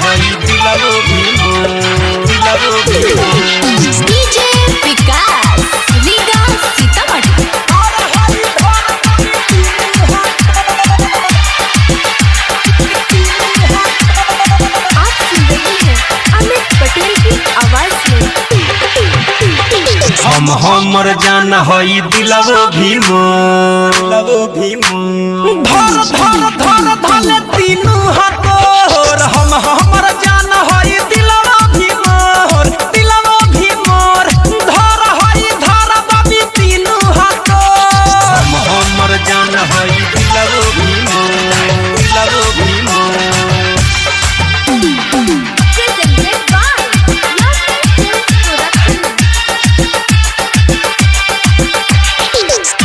हई दिलवो भी डीजे विकास रीगा सीतामढ़ी। आप सुन रहे हैं अमित पटेल की आवाज में। हमर जान हई दिलवो भी धर धर धर धले तीनू हाथोर हमर जान हई दिलवो भी मोर धर हई धर बाबी तीनू हाथोर हमर जान हई दिलवो भी मोर Presented by Yasmin Films Production।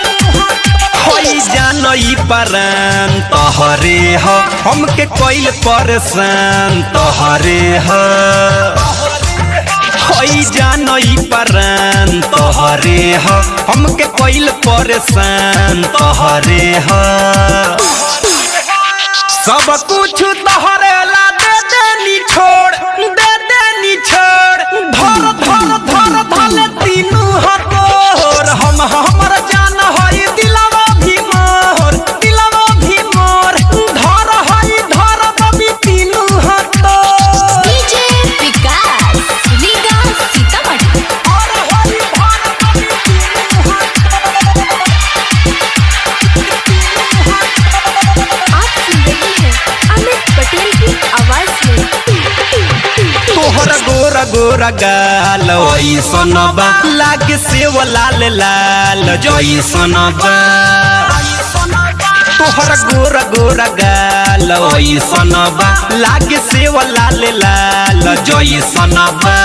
हई जानई परान तोहरे ह हमके कोइल परेशान तोहरे ह हई जानई परान तोहरे ह हमके कोइल परेशान तोहरे ह सब कुछ तोहरे ला दे देनी छोड़ धर धर धर धले तीनू हाथोर हमर जान हई दिलवो भी मोर धर हई धर बाबी तीनू हाथोर डीजे विकास रीगा सीतामढ़ी। आप सुन रहे हैं अमित पटेल की आवाज में। तोहर गोरा गोरा गाल ओइसन बा लागे सेव लाल लाल जइसन बा तोहर गोरा गोरा गाल ओइसन बा लागे सेव लाल लाल जइसन बा